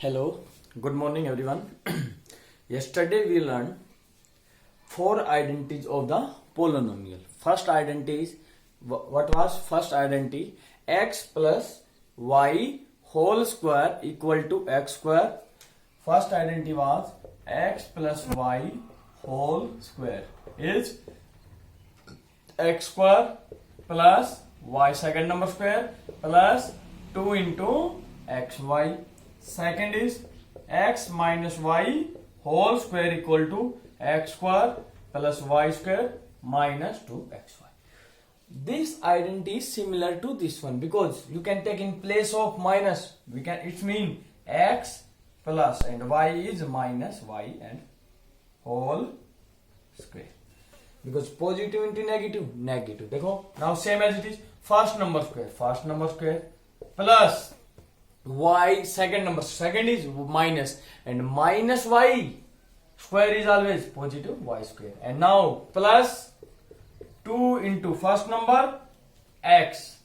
Hello, good morning everyone. Yesterday we learned four identities of the polynomial. First identity is what was first identity? X plus y whole square equal to x square. First identity was x plus y whole square is x square plus y second number square plus 2 into xy. Second is x minus y whole square equal to x square plus y square minus 2xy. This identity is similar to this one because you can take in place of minus. It means x plus and y is minus y and whole square. Because positive into negative, negative. देखो now same as it is first number square plus y second number second is minus and minus y square is always positive y square, and now plus 2 into first number x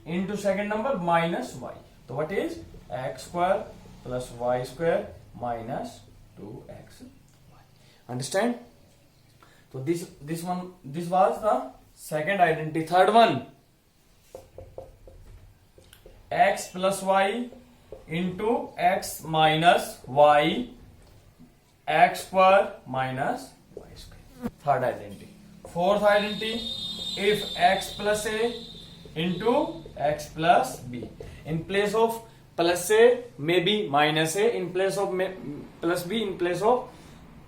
into second number minus y. So what is x square plus y square minus 2xy. Understand? So this was the second identity. Third one, x plus y into x minus y x square minus y square. Third identity. Fourth identity, if x plus a into x plus b. In place of plus a may be minus a, in place of plus b, in place of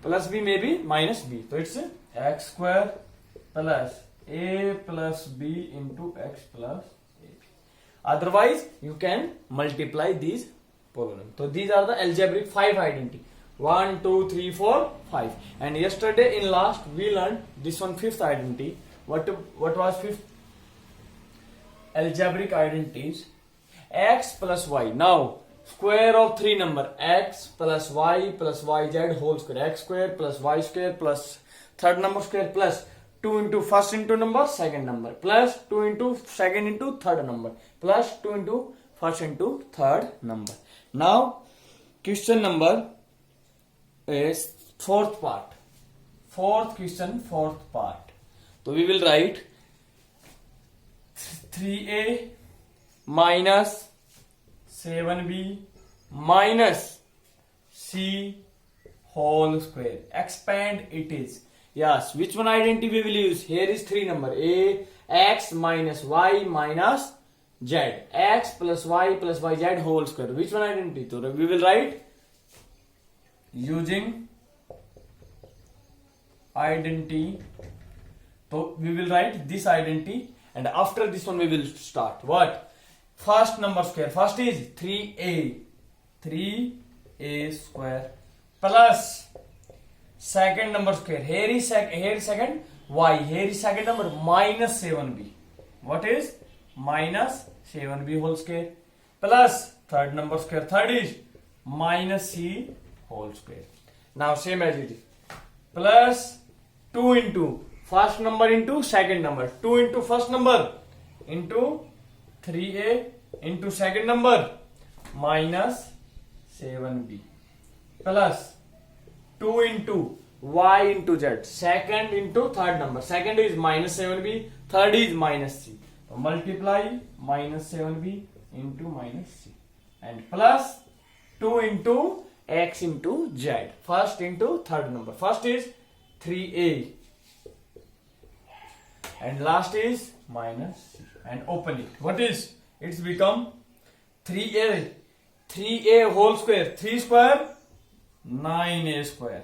plus b may be minus b. So it's x square plus a plus b into x plus ab. Otherwise you can multiply these polynomials. So these are the algebraic 5 identity. 1, 2, 3, 4, 5. And yesterday in last we learned this one, fifth identity. What was fifth? Algebraic identities. X plus y. Now square of three number x plus yz whole square. X square plus y square plus third number square plus 2 into first into number second number plus 2 into second into third number plus 2 into first into third number. Now question number is fourth part. Fourth question, fourth part. So we will write 3a minus 7b minus c whole square. Expand it is. Yes, which one identity we will use? Here is three number. A, x minus y minus z. X plus y z whole square. Which one identity? So we will write using identity. So we will write this identity, and after this one we will start. What? First number square. First is 3a. 3a square plus second number square. Here is second y. Here is second number minus 7b. What is minus 7b whole square plus third number square. Third is minus c whole square. Now same as it is. Plus 2 into first number into second number. 2 into first number into 3a into second number minus 7b plus 2 into y into z. Second into third number. Second is minus 7b. Third is minus c. So multiply minus 7b into minus c. And plus 2 into x into z. First into third number. First is 3a. And last is minus c. And open it. What is? It's become 3a. 3a whole square. 3 square 9a square.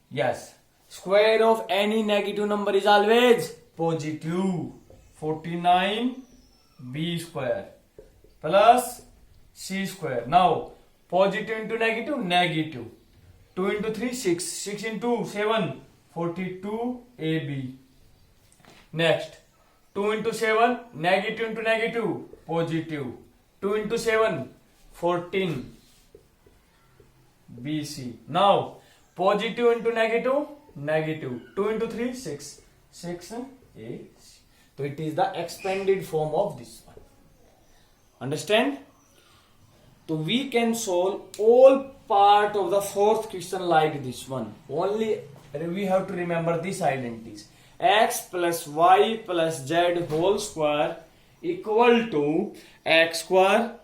Yes, square of any negative number is always positive. 49b square plus c square. Now positive into negative, negative. 2 into 3, 6. 6 into 7, 42ab. Next, 2 into 7, negative into negative, positive. 2 into 7, 14 BC. Now, positive into negative, negative. 2 into 3, 6. 6 AC. So it is the expanded form of this one. Understand? So we can solve all part of the fourth question like this one. Only we have to remember these identities. X plus y plus z whole square equal to x square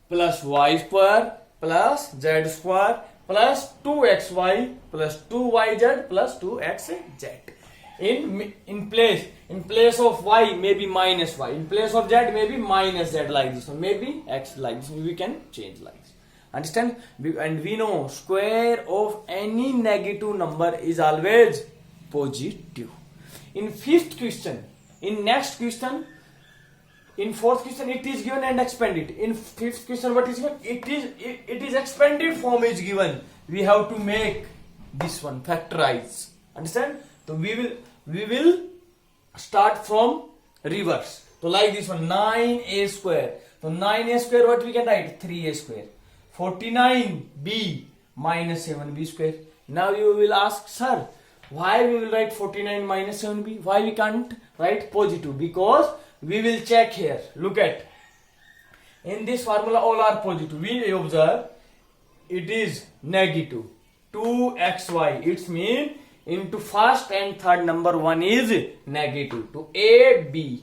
plus y square plus z square plus 2xy plus 2yz plus 2xz. In place of y maybe minus y, in place of z maybe minus z like this one, maybe x like this. We can change like this. Understand? And we know square of any negative number is always positive. In fifth question, in next question, in fourth question it is given and expanded. In fifth question what is given? It is expanded form is given. We have to make this one factorize. Understand? So we will start from reverse. So like this one, 9a square. So 9a square what we can write? 3a square. 49b minus 7b square. Now you will ask, sir, why we will write 49 minus 7b? Why we can't write positive? Because we will check here. Look at. In this formula all are positive. We observe it is negative. 2xy. It means into first and third number one is negative. To a, b.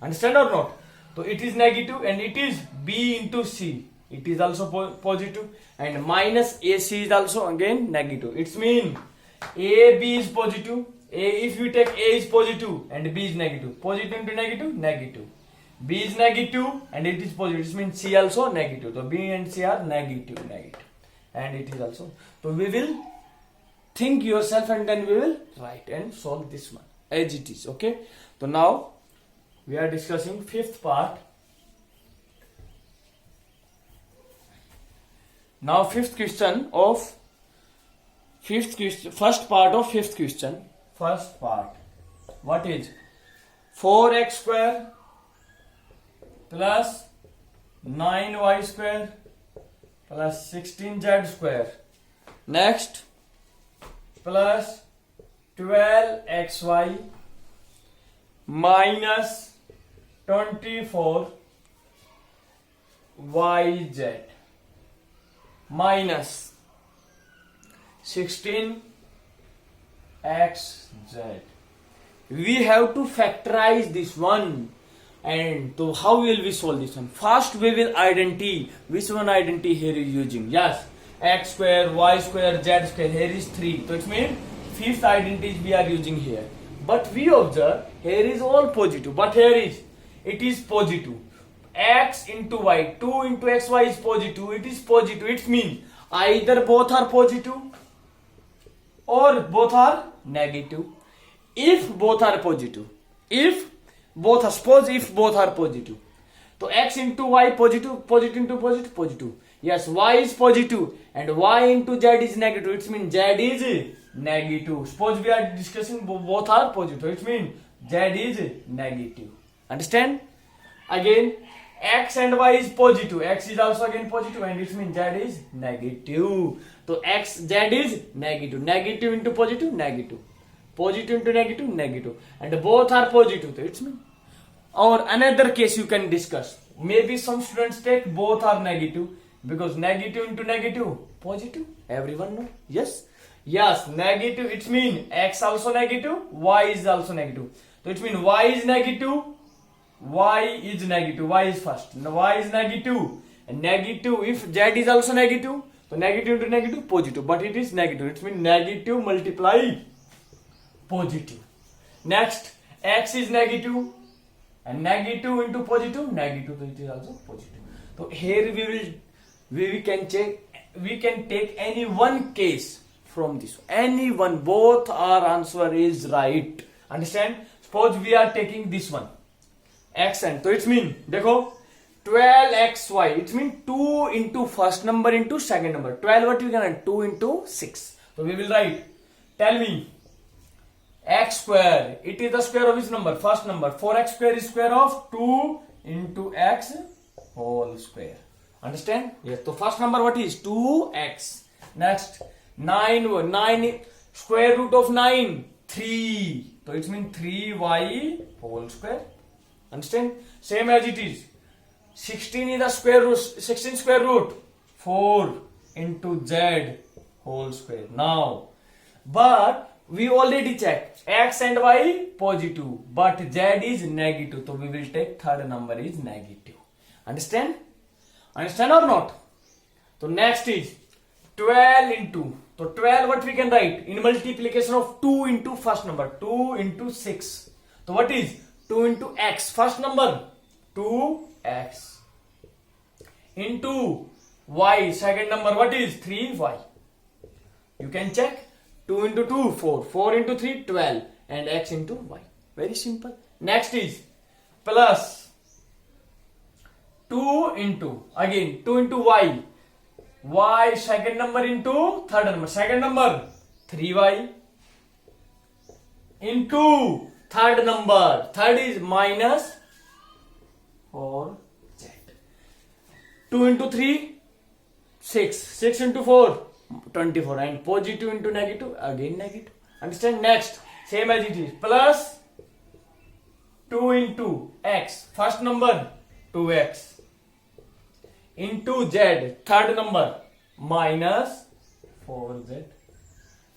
Understand or not? So it is negative and it is b into c. It is also positive and minus ac is also again negative. It means a, b is positive. If we take a is positive and b is negative. Positive into negative, negative. B is negative and it is positive. It means c also negative. So b and c are negative. And it is also. So we will think yourself and then we will write and solve this one as it is. Okay. So now we are discussing fifth part. Now first part of fifth question. First part. What is 4x square plus 9y square plus 16z square. Next, plus 12xy minus 24yz minus 16xz. We have to factorize this one. And so how will we solve this one? First we will identity. Which one identity here is using? Yes, x square, y square, z square. Here is 3. So it means fifth identity we are using here. But we observe here is all positive. But here is it is positive. X into y, 2 into xy is positive. It is positive. It means either both are positive or both are negative. If both are positive, if both are positive, so x into y positive, positive into positive, positive. Yes, y is positive and y into z is negative. It means z is negative. Suppose we are discussing both are positive. It means z is negative. Understand? Again, x and y is positive. X is also again positive and it means z is negative. So z is negative. Negative into positive, negative. Positive into negative, negative. And both are positive. So it means. Or another case you can discuss. Maybe some students take both are negative. Because negative into negative, positive. Everyone know? Yes? Yes, negative. It means x also negative, y is also negative. So it means y is negative, y is negative. Y is first. Now y is negative. And negative, if z is also negative, so negative into negative, positive. But it is negative. It means negative multiply positive. Next, x is negative. And negative into positive, negative. So it is also positive. So here we can take any one case from this. Any one, both our answer is right. Understand? Suppose we are taking this one. X and so it means, dekho, 12xy. It means 2 into first number into second number. 12 what we can write? 2 into 6. So we will write. Tell me. X square. It is the square of which number? First number. 4x square is square of 2 into x whole square. Understand? Yes. So first number what is? 2x. Next 9 square root of 9 3. So it means 3y whole square. Understand? Same as it is. 16 is the square root. 16 square root 4 into z whole square. Now, but we already checked x and y positive, but z is negative. So we will take third number is negative. Understand? Understand or not? So next is 12 into. So 12 what we can write? In multiplication of 2 into first number. 2 into 6. So what is 2 into x? First number 2x. Into y. Second number what is? 3y. You can check. 2 into 2, 4. 4 into 3, 12. And x into y. Very simple. Next is plus 2 into, again 2 into y. Y second number into third number. Second number 3y into third number. Third is minus 4z. 2 into 3, 6. 6 into 4, 24. And positive into negative, again negative. Understand? Next, same as it is. Plus 2 into x. First number 2x. Into z. Third number minus 4z.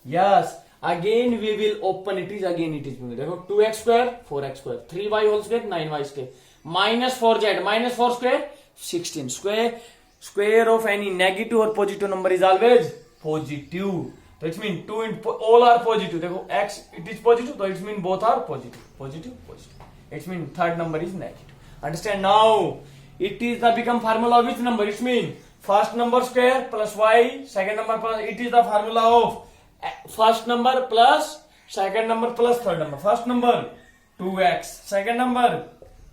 Yes. Again we will open it is. Again it is. 2x square, 4x square. 3y whole square, 9y square. Minus 4z. Minus 4 square, 16. Square of any negative or positive number is always positive. So it means 2 into all are positive. X it is positive, so it means both are positive. Positive. It means third number is negative. Understand now? It is the become formula of which number? It means first number square plus y, second number plus. It is the formula of first number plus second number plus third number. First number 2x, second number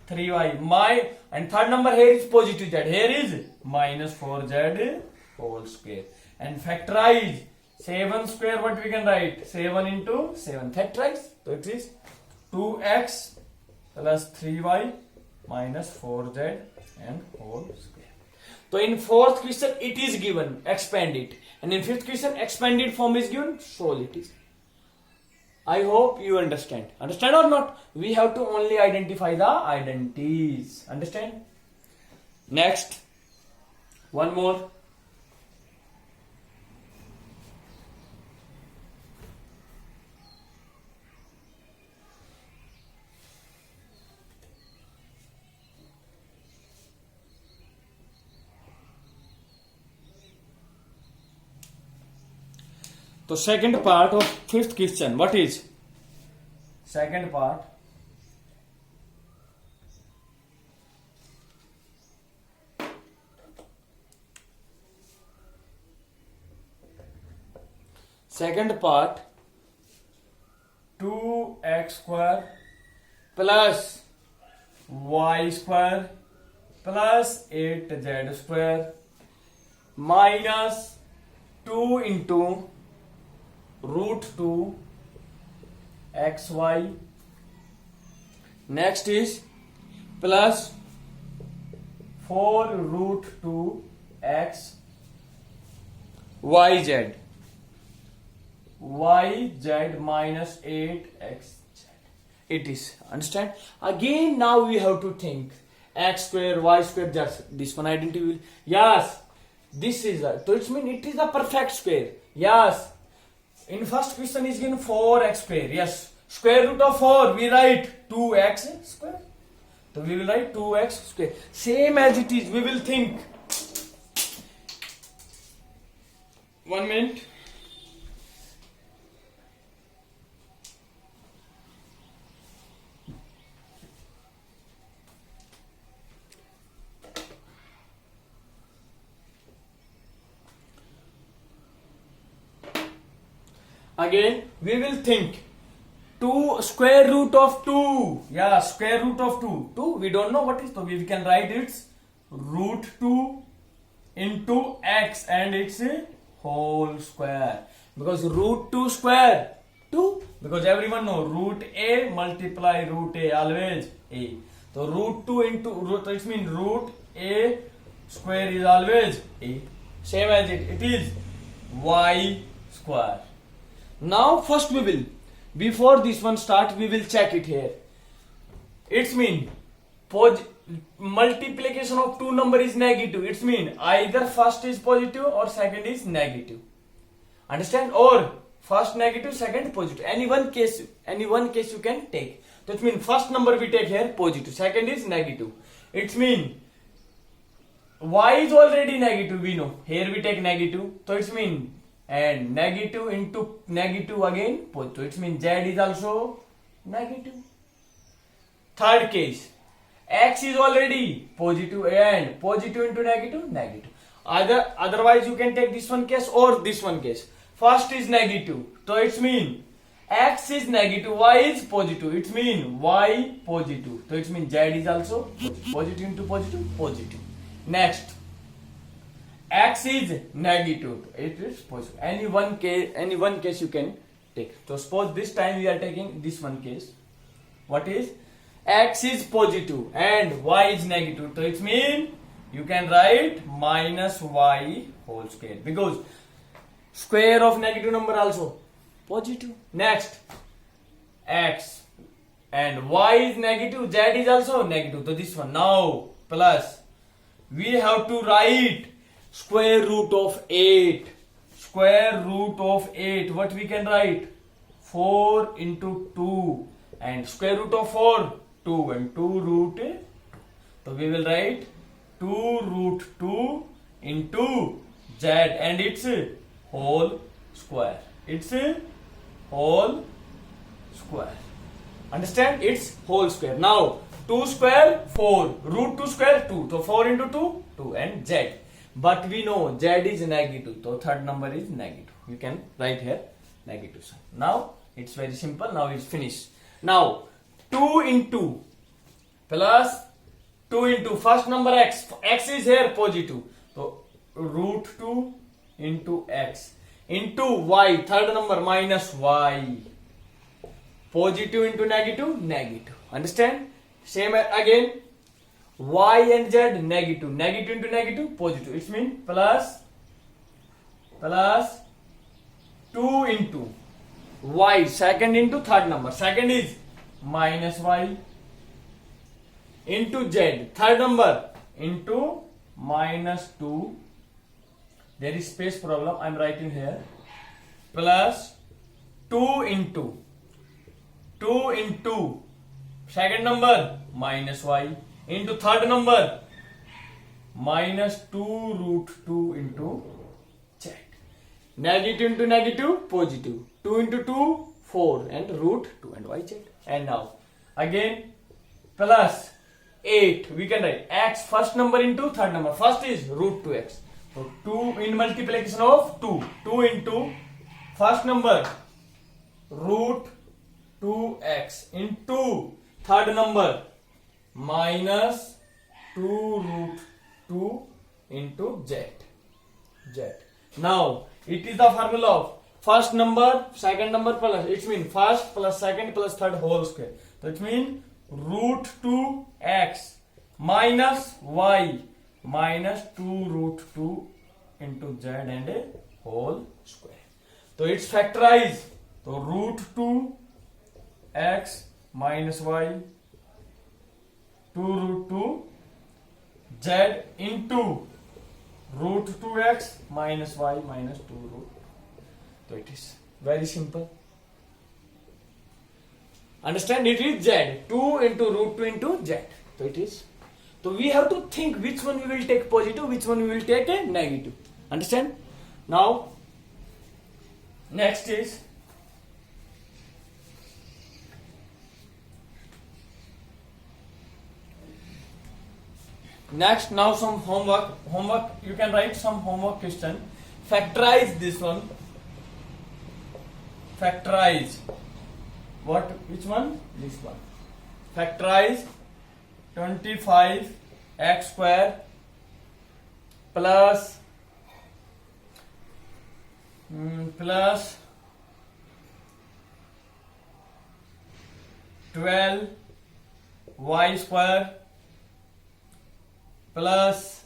3y. And third number here is positive z. Here is minus 4z whole square. And factorize 7 square. What we can write? 7 into 7. Factorize. So it is 2x plus 3y minus 4z and whole square. So in fourth question it is given, expand it. And in fifth question expanded form is given, solve it is. I hope you understand. Understand or not? We have to only identify the identities. Understand? Next, one more. So second part of fifth question, what is? Second part. Second part, 2x square plus y square plus 8z square minus 2 into root 2 xy. Next is plus 4 root 2 x yz minus 8xz. It is. Understand? Again now we have to think x square y square, just this one identity will. Yes, this is a, so it means it is a perfect square. Yes. In first question is given 4x square. Yes. Square root of 4 we write 2x square. So we will write 2x square. Same as it is. We will think. 1 minute. Again we will think 2 square root of 2. Yeah, square root of 2. 2 we don't know what is, so we can write its root 2 into x and its whole square. Because root 2 square 2, because everyone know root a multiply root a always a. So root 2 into root, it means root a square is always a. Same as it is y square. Now first we will, before this one start, we will check it here. It's mean multiplication of two number is negative. It's mean either first is positive or second is negative. Understand? Or first negative, second positive. Any one case you can take. That means first number we take here positive, second is negative. It's mean y is already negative, we know. Here we take negative, so it's mean and negative into negative again positive. It means z is also negative. Third case, x is already positive and positive into negative, negative. Otherwise you can take this one case or this one case. First is negative, so it's mean x is negative, y is positive. It mean y positive, so it means z is also positive. Positive into positive, positive. Next, x is negative, it is positive. Any one case you can take. So suppose this time we are taking this one case. What is x is positive and y is negative, so it means you can write minus y whole square, because square of negative number also positive. Next, x and y is negative, z is also negative, so this one. Now plus we have to write square root of 8. Square root of 8, what we can write? 4 into 2, and square root of 4, 2, and 2 root. So we will write 2 root 2 into z, and it's whole square. It's whole square. Understand? It's whole square. Now 2 square 4, root 2 square 2, so 4 into 2, 2, and z. But we know z is negative, so third number is negative. You can write here negative sign. Now it's very simple. Now it's finished. Now 2 into plus 2 into first number x. X is here positive, so root 2 into x into y. Third number minus y. Positive into negative, negative. Understand? Same again. Y and z negative. Negative into negative, positive. It means plus 2 into y. Second into third number. Second is minus y into z. Third number into minus 2. There is space problem. I am writing here. Plus 2 into second number minus y into third number minus 2 root 2 into z. Negative into negative, positive. 2 into 2, 4, and root 2 and y z. And now again plus 8. We can write x first number into third number. First is root 2x. So 2 in multiplication of 2. 2 into first number root 2x into third number minus 2 root 2 into z. Now it is the formula of first number, second number plus. It means first plus second plus third whole square. That means root 2x minus y minus 2 root 2 into z and a whole square. So it's factorized. So root 2x minus y 2 root 2 z into root 2x minus y minus 2 root. So it is very simple. Understand? It is z. 2 into root 2 into z. So it is. So we have to think which one we will take positive, which one we will take a negative. Understand? Now next is now some homework. You can write some homework question. Factorize this one. Factorize. What? Which one? This one. Factorize 25x square plus 12y square plus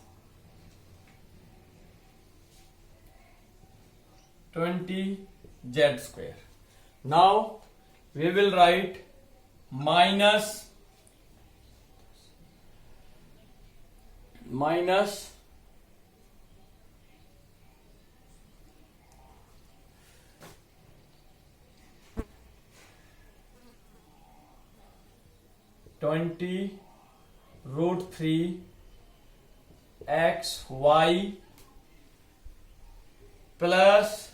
20z square. Now we will write minus minus 20 root 3 x y plus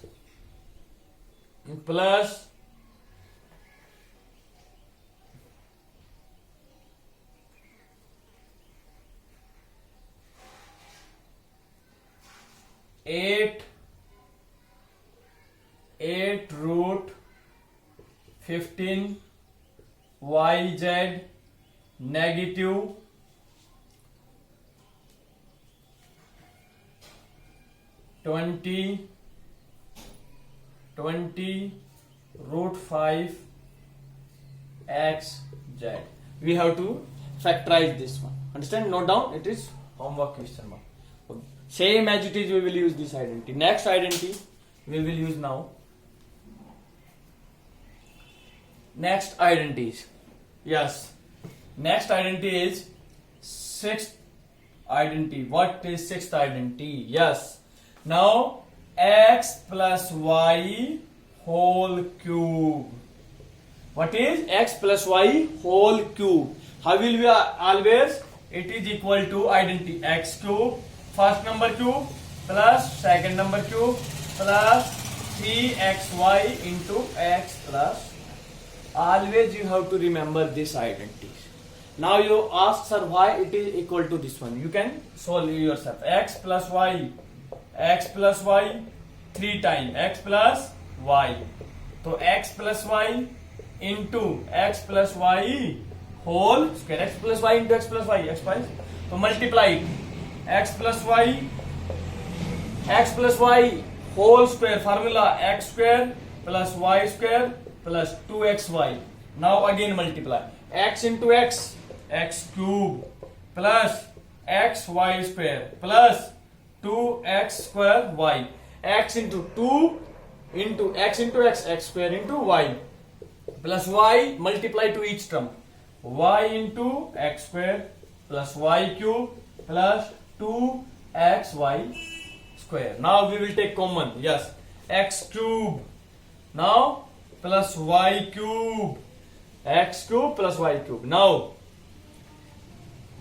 8 root 15 yz negative 20 root 5 x z. We have to factorize this one. Understand? Note down. It is homework question mark. Okay. Same as it is, we will use this identity. Next identity we will use now. Next identities. Yes. Next identity is sixth identity. What is sixth identity? Yes. Now x plus y whole cube. What is x plus y whole cube? How will we always? It is equal to identity x cube, first number cube plus second number cube plus 3xy into x plus. Always you have to remember this identity. Now you ask, sir, why it is equal to this one? You can solve it yourself. X plus y 3 times x plus y. So x plus y into x plus y whole square. X plus y into x plus y. X plus. So multiply it. X plus y whole square. Formula x square plus y square plus 2xy. Now again multiply. X into x cube plus xy square plus 2x square y. X into 2 into x into x square into y plus y multiply to each term. Y into x square plus y cube plus 2xy square. Now we will take common. Yes. X cube. Now plus y cube. X cube plus y cube. Now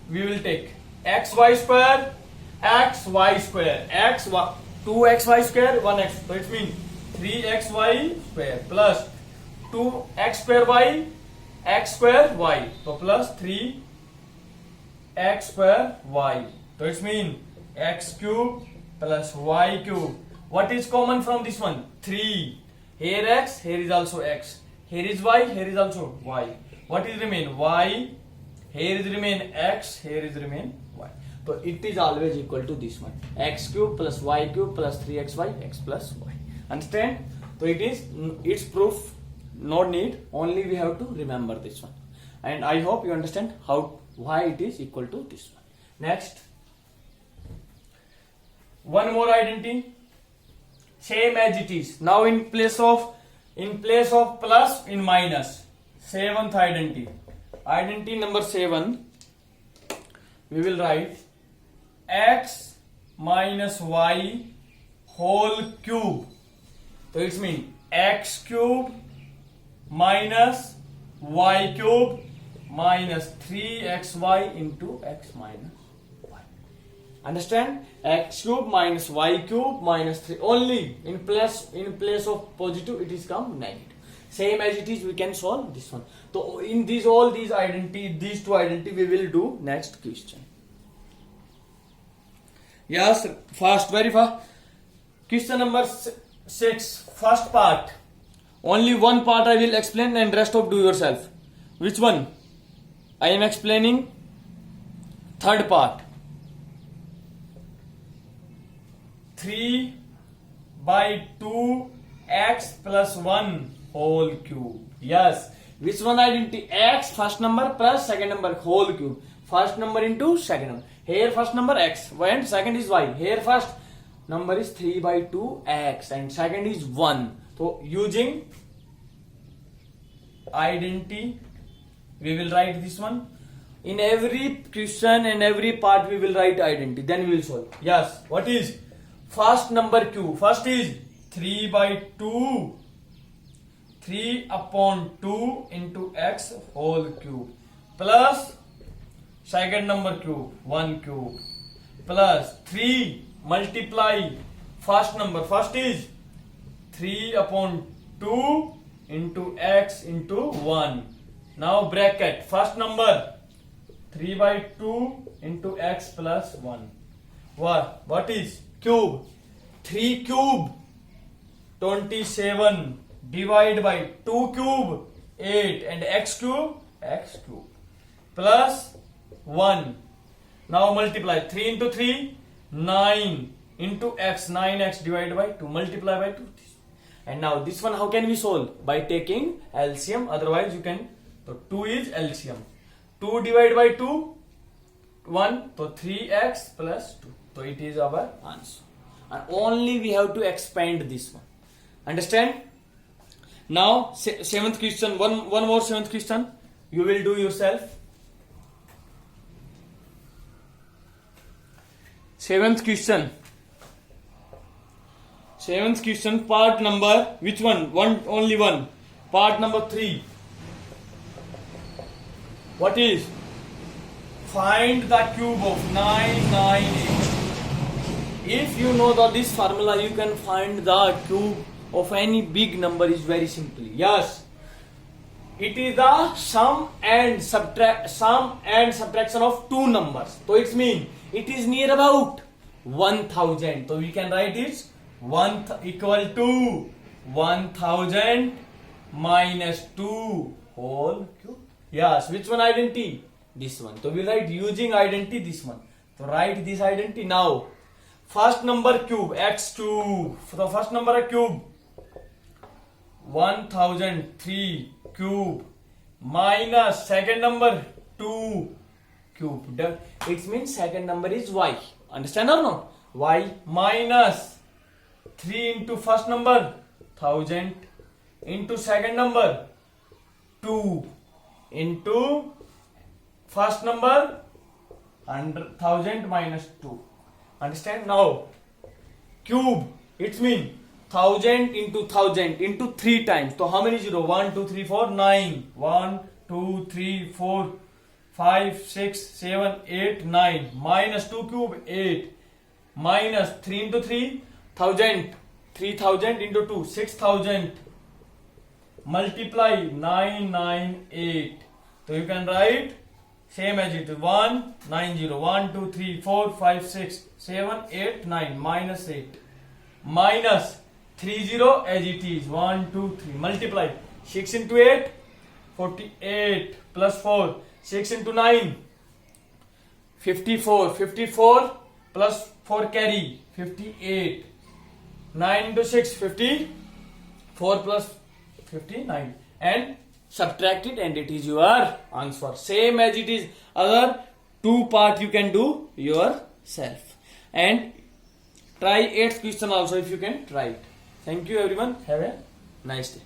we will take xy square, xy square, 2xy square, 1x. So it means 3xy square plus 2x square y, x square y. So plus 3x square y. So it means x cube plus y cube. What is common from this one? 3. Here x, here is also x. Here is y, here is also y. What is remain? Y. Here is remain x, here is remain y. So it is always equal to this one. X cube plus y cube plus 3xy x plus y. Understand? So it is its proof. No need. Only we have to remember this one. And I hope you understand why it is equal to this one. Next. One more identity. Same as it is. Now in place of plus in minus. Seventh identity. Identity number 7. We will write x minus y whole cube. So it means x cube minus y cube minus 3xy into x minus y. Understand? X cube minus y cube minus 3. Only in place of positive it is come negative. Same as it is, we can solve this one. So in these two identity we will do next question. Yes, fast, very fast. Question number 6, first part. Only one part I will explain and rest of do yourself. Which one? I am explaining third part. 3 by 2 x plus 1 whole cube. Yes. Which one identity? X first number plus second number whole cube. First number into second number. Here first number x and second is y. Here first number is 3 by 2 x and second is 1. So using identity we will write this one. In every question and every part we will write identity, then we will solve. Yes, what is first number cube? First is 3 by 2, 3 upon 2 into x whole cube, plus second number cube 1 cube, plus 3 multiply first number. First is 3 upon 2 into x into 1. Now bracket first number 3 by 2 into x plus 1. What is cube? 3 cube 27 divide by 2 cube 8 and x cube plus 1. Now multiply 3 into 3 9 into x, 9x divided by 2, multiply by 2. And now this one how can we solve? By taking LCM, otherwise you can. So 2 is LCM. 2 divided by 2 1, so 3x plus 2. So it is our answer. And only we have to expand this one. Understand? Now seventh question, one more seventh question you will do yourself. Seventh question, part number, which one? Only one. Part number 3. What is? Find the cube of 998. If you know this formula, you can find the cube of any big number is very simply. Yes, it is the sum and subtraction of two numbers. So it means it is near about 1000. So we can write it equal to 1000 minus 2 whole cube. Yes, which one identity? This one. So we write using identity this one. So write this identity now. First number cube x cube. For the first number cube 1003 cube minus second number 2 cube. It means second number is y. Understand or not? Y minus 3 into first number 1000 into second number 2 into first number 1000 minus 2. Understand? Now cube, it means 1000 into 1000 into 3 times. So how many 0? 1 2 3 4 9. 1 2 3 4 5 6 7 8 9 minus 2 cube 8 minus 3 into 3 1000, 3000 into 2 6000 multiply 998. So you can write same as it is 190 1 2 3 4 5 6 7 8 9 minus 8 minus 30 as it is 1 2 3 multiply 6 into 8 48 plus 4 6 into 9 54 plus 4 carry 58 9 into 6 54 plus 59 and subtract it and it is your answer. Same as it is other two part you can do yourself and try 8th question also if you can try it. Thank you everyone. Have a nice day.